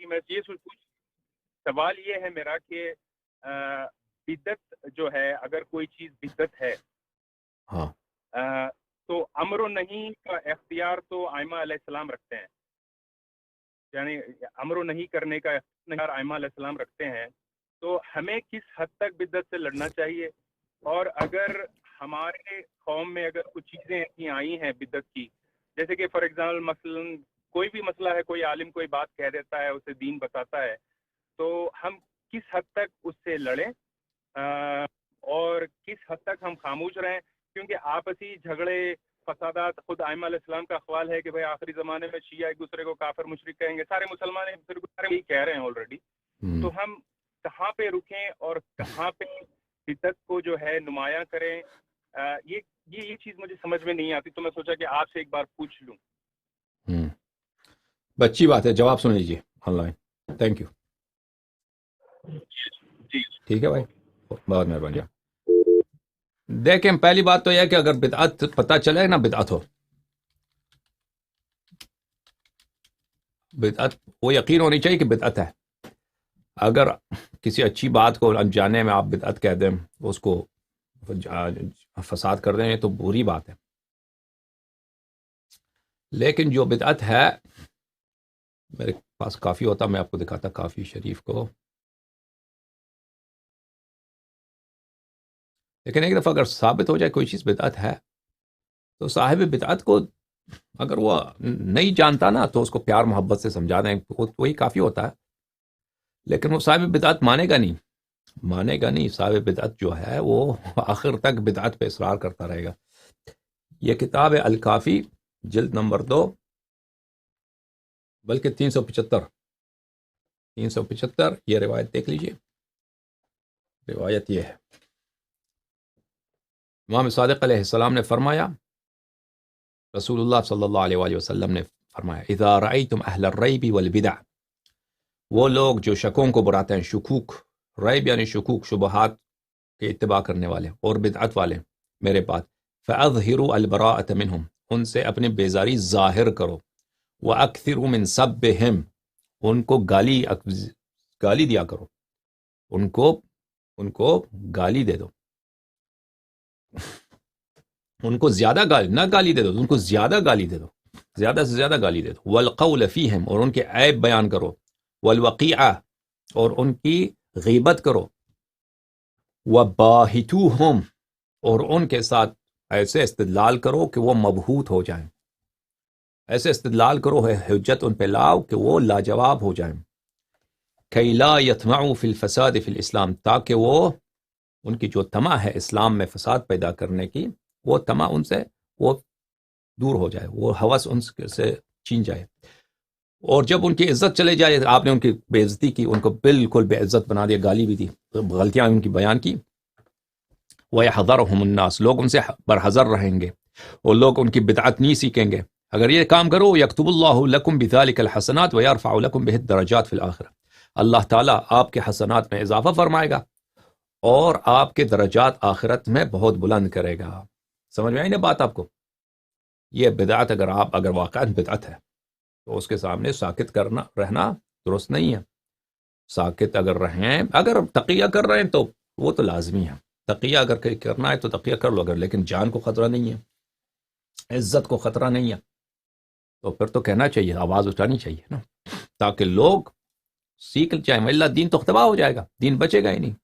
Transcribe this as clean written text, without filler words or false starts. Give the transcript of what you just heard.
کہ میں یہ سوال یہ ہے میرا کہ بدعت جو ہے، اگر کوئی چیز بدعت ہے ہاں تو امر و نہیں کا اختیار تو ائمہ علیہ السلام رکھتے ہیں، یعنی امر و نہیں کرنے کا اختیار ائمہ علیہ السلام رکھتے ہیں، تو ہمیں کس حد تک بدعت سے لڑنا چاہیے؟ اور اگر ہمارے قوم میں اگر کچھ چیزیں ایسی آئی ہیں بدعت کی، جیسے کہ فار ایگزامپل مثلا کوئی بھی مسئلہ ہے، کوئی عالم کوئی بات کہہ دیتا ہے، اسے دین بتاتا ہے، تو ہم کس حد تک اس سے لڑیں اور کس حد تک ہم خاموش رہیں؟ کیونکہ آپسی جھگڑے فسادات، خود ائمہ علیہ السلام کا اقوال ہے کہ بھائی آخری زمانے میں شیعہ ایک دوسرے کو کافر مشرک کہیں گے، سارے مسلمان ایک دوسرے کو یہی کہہ رہے ہیں آلریڈی، تو ہم کہاں پہ رکیں اور کہاں پہ بدعت کو جو ہے نمایاں کریں؟ یہ چیز مجھے سمجھ میں نہیں آتی، تو میں سوچا کہ آپ سے ایک بار پوچھ لوں۔ اچھی بات ہے، جواب سن لیجیے آن لائن۔ تھینک یو، جی ٹھیک ہے بھائی، بہت مہربانی۔ دیکھیں پہلی بات تو یہ ہے کہ اگر بدعت پتہ چلے نا، بدعت ہو، بدعت وہ یقین ہونی چاہیے کہ بدعت ہے۔ اگر کسی اچھی بات کو انجانے میں آپ بدعت کہہ دیں، اس کو فساد کر دیں، تو بری بات ہے۔ لیکن جو بدعت ہے، میرے پاس کافی ہوتا، میں آپ کو دکھاتا کافی شریف کو، لیکن ایک دفعہ اگر ثابت ہو جائے کوئی چیز بدعت ہے، تو صاحب بدعت کو اگر وہ نہیں جانتا نا، تو اس کو پیار محبت سے سمجھا دیں، وہی کافی ہوتا ہے۔ لیکن وہ صاحب بدعت مانے گا نہیں، صاحب بدعت جو ہے وہ آخر تک بدعت پہ اصرار کرتا رہے گا۔ یہ کتاب ہے الکافی، جلد نمبر 2، بلکہ 375، یہ روایت دیکھ لیجئے۔ روایت یہ ہے، امام صادق علیہ السلام نے فرمایا، رسول اللہ صلی اللہ علیہ وآلہ وسلم نے فرمایا، اذا رأیتم اہل الریب والبدع، وہ لوگ جو شکوں کو براتے ہیں، شکوک، ریب یعنی شکوک، شبہات کے اتباع کرنے والے اور بدعت والے میرے پاس، فاظہروا البراءۃ منہم، ان سے اپنی بیزاری ظاہر کرو، واکثروا من سبہم، ان کو گالی دیا کرو، ان کو گالی دے دو، ان کو زیادہ گالی دے دو، ان کو زیادہ گالی دے دو، زیادہ سے زیادہ گالی دے دو، والقول فیہم، اور ان کے عیب بیان کرو، والوقیعہ، اور ان کی غیبت کرو، وباہتوہم، اور ان کے ساتھ ایسے استدلال کرو کہ وہ مبہوت ہو جائیں، ایسے استدلال کرو، حجت ان پہ لاؤ کہ وہ لاجواب ہو جائیں، کی لا یطمعوا فی الفساد فی الاسلام، تاکہ وہ ان کی جو طمع ہے اسلام میں فساد پیدا کرنے کی، وہ طمع ان سے وہ دور ہو جائے، وہ ہوس ان سے چھین جائے، اور جب ان کی عزت چلے جائے، آپ نے ان کی بے عزتی کی، ان کو بالکل بے عزت بنا دیا، گالی بھی دی، غلطیاں ان کی بیان کی، وَيَحْذَرُهُمُ النَّاسُ، لوگ ان سے برحذر رہیں گے، اور لوگ ان کی بدعت نہیں سیکھیں گے۔ اگر یہ کام کرو، یکتب اللہ لکم بذلک الحسنات ویرفع لکم بہ الدرجات فی الآخرہ، اللہ تعالیٰ آپ کے حسنات میں اضافہ فرمائے گا اور آپ کے درجات آخرت میں بہت بلند کرے گا۔ سمجھ میں آئی نا بات آپ کو؟ یہ بدعت اگر واقعاً بدعت ہے تو اس کے سامنے ساکت رہنا درست نہیں ہے۔ ساکت اگر رہیں، اگر تقیہ کر رہے ہیں تو وہ تو لازمی ہے، تقیہ اگر کرنا ہے تو تقیہ کر لو، اگر لیکن جان کو خطرہ نہیں ہے، عزت کو خطرہ نہیں ہے، تو پھر تو کہنا چاہیے، آواز اٹھانی چاہیے نا، تاکہ لوگ سیکھ جائیں، اللہ دین تو تباہ ہو جائے گا، دین بچے گا ہی نہیں۔